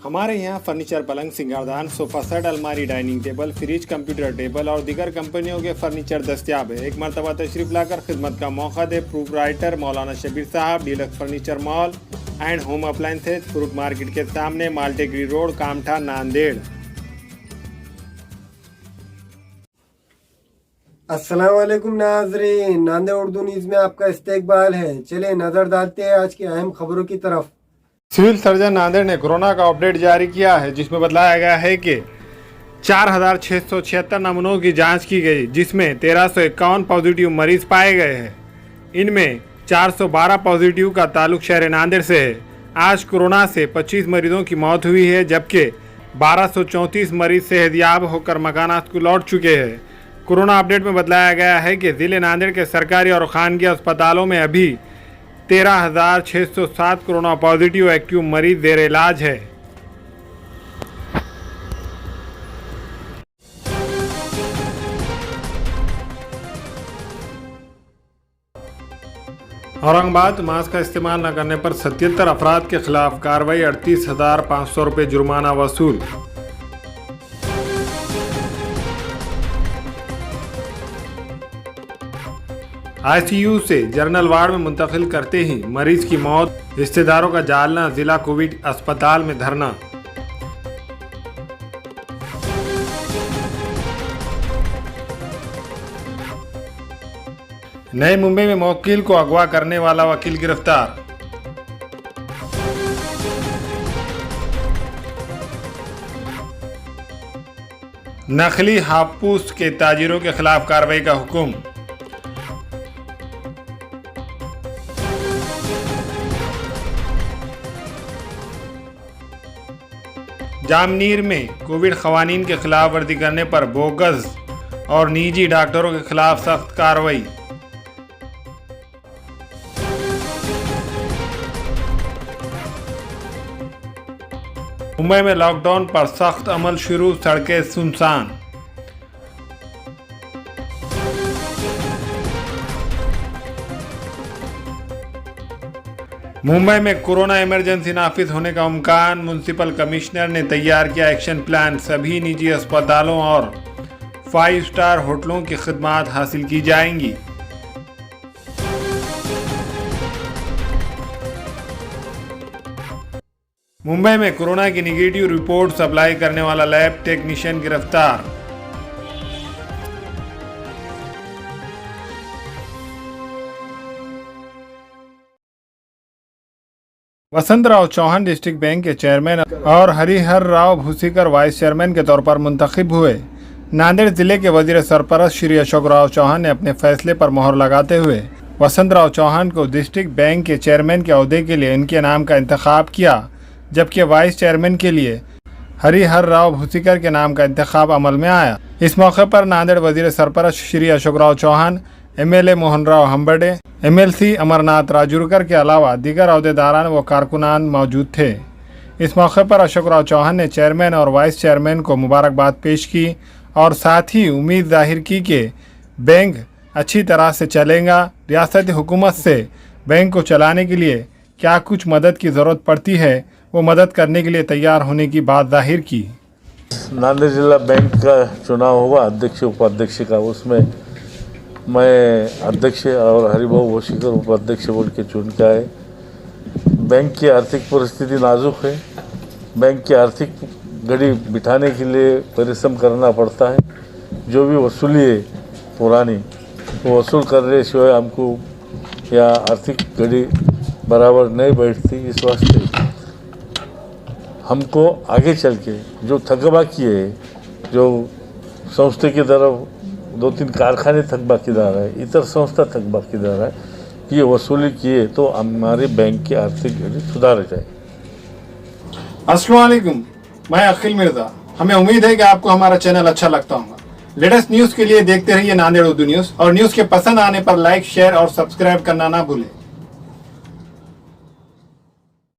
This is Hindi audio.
हमारे यहाँ फर्नीचर, पलंग, सिंगारदान, सोफा सेट, अलमारी, dining table, fridge, computer table और दीगर कंपनियों के फर्नीचर दस्तियाब है। एक मरतबा तशरीफ लाकर खिदमत का मौका दे। प्रोप्राइटर मौलाना शबीर साहब, deluxe furniture mall and home appliances, fruit market के सामने, माल्टेगरी रोड, कामठा, नांदेड़। अस्सलाम वालेकुम नाज़रीन, नांदेड़ उर्दू न्यूज़ में आपका इस्तकबाल है। चलिए नजर डालते हैं आज की अहम खबरों की तरफ। सिविल सर्जन नांदेड़ ने कोरोना का अपडेट जारी किया है, जिसमें बताया गया है कि 4,676 नमूनों की जांच की गई, जिसमें 1,351 पॉजिटिव मरीज पाए गए हैं। इनमें 412 पॉजिटिव का ताल्लुक शहर नांदेड़ से है। आज कोरोना से 25 मरीजों की मौत हुई है, जबकि 1,234 मरीज सेहतयाब होकर मकानात को लौट चुके हैं। कोरोना अपडेट में बताया गया है कि ज़िले नांदेड़ के सरकारी और खानगी अस्पतालों में अभी 13,607 कोरोना पॉजिटिव एक्टिव मरीज जेर इलाज है। औरंगाबाद मास्क का इस्तेमाल न करने पर 77 अफराद के खिलाफ कार्रवाई, 38,500 रुपये जुर्माना वसूल। आईसीयू से जनरल वार्ड में मुंतकिल करते ही मरीज की मौत, रिश्तेदारों का जालना, जिला कोविड अस्पताल में धरना। नई मुंबई में मौकिल को अगवा करने वाला वकील गिरफ्तार। नकली हापूस के ताजिरों के खिलाफ कार्रवाई का हुक्म। जामनीर में कोविड खवानीन के खिलाफ वर्जी करने पर बोगस और निजी डॉक्टरों के खिलाफ सख्त कार्रवाई। मुंबई में लॉकडाउन पर सख्त अमल शुरू, सड़कें सुनसान। मुंबई में कोरोना इमरजेंसी नाफिज होने का इम्कान, म्युनिसिपल कमिश्नर ने तैयार किया एक्शन प्लान। सभी निजी अस्पतालों और 5 स्टार होटलों की खिदमात हासिल की जाएंगी। मुंबई में कोरोना की निगेटिव रिपोर्ट सप्लाई करने वाला लैब टेक्नीशियन गिरफ्तार। वसंतराव चौहान डिस्ट्रिक्ट बैंक के चेयरमैन और हरिहर राव भूसीकर वाइस चेयरमैन के तौर पर मुंतखब हुए। नांदेड़ जिले के वजीर सरपरस्त श्री अशोक राव चौहान ने अपने फैसले पर मोहर लगाते हुए वसंतराव चौहान को डिस्ट्रिक्ट बैंक के चेयरमैन के ओहदे के लिए इनके नाम का इंतखाब किया, जबकि वाइस चेयरमैन के लिए हरिहर राव भूसीकर के नाम का इंतखाब अमल में आया। इस मौके पर नांदेड़ वजीर सरपरस्त श्री अशोक राव चौहान, MLA मोहन राव हम्बड़े, MLC अमरनाथ राजूरकर के अलावा दीगर अहदेदारान व कारकुनान मौजूद थे। इस मौके पर अशोक राव चौहान ने चेयरमैन और वाइस चेयरमैन को मुबारकबाद पेश की और साथ ही उम्मीद जाहिर की कि बैंक अच्छी तरह से चलेगा। रियासती हुकूमत से बैंक को चलाने के लिए क्या कुछ मदद की ज़रूरत पड़ती है, वो मदद करने के लिए तैयार होने की बात जाहिर की। नांदेड़ जिला बैंक का चुनाव हुआ, अध्यक्ष उपाध्यक्ष का, उसमें मैं अध्यक्ष और हरिभाऊ भोसीकर उपाध्यक्ष बोल के चुन के आए। बैंक की आर्थिक परिस्थिति नाजुक है। बैंक की आर्थिक घड़ी बिठाने के लिए परिश्रम करना पड़ता है। जो भी वसूली है पुरानी, वो वसूल करने सिवाय हमको या आर्थिक घड़ी बराबर नहीं बैठती। इस वास्ते हमको आगे चल के जो थकबाकी है, जो संस्था की तरफ 2-3 कारखाने थकबाकीदार है, इतर संस्था थकबाकीदार है, ये वसूली किए तो हमारे बैंक की आर्थिक घड़ी सुधार जाए। अस्सलाम वालेकुम, मैं अखिल मिर्जा। हमें उम्मीद है कि आपको हमारा चैनल अच्छा लगता होगा। लेटेस्ट न्यूज़ के लिए देखते रहिए नांदेड़ उर्दू न्यूज़, और न्यूज़ के पसंद आने पर लाइक, शेयर और सब्सक्राइब करना ना भूलें।